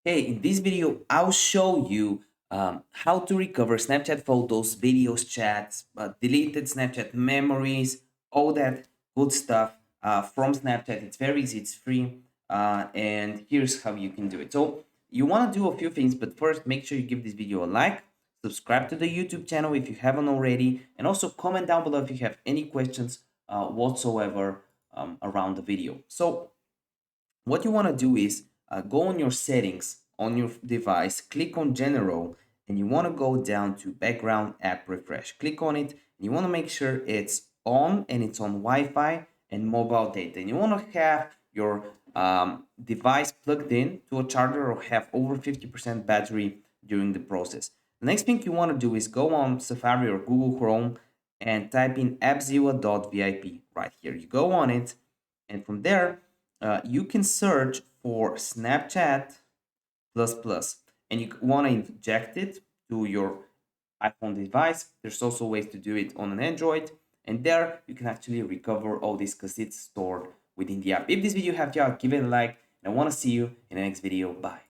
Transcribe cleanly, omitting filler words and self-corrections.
Hey, in this video, I'll show you how to recover Snapchat photos, videos, chats, deleted Snapchat memories, all that good stuff from Snapchat. It's very easy, it's free, and here's how you can do it. So you want to do a few things, but first make sure you give this video a like, subscribe to the YouTube channel if you haven't already, and also comment down below if you have any questions whatsoever around the video. So what you want to do is go on your settings on your device, click on general, and you want to go down to background app refresh. Click on it, and you want to make sure it's on and it's on Wi-Fi and mobile data. And you want to have your device plugged in to a charger or have over 50% battery during the process. The next thing you want to do is go on Safari or Google Chrome and type in appzilla.vip right here. You go on it, and from there, you can search for Snapchat plus plus, and you want to inject it to your iPhone device. There's also ways to do it on an Android, and there you can actually recover all this because it's stored within the app. If this video helped you out, give it a like, and I want to see you in the next video. Bye.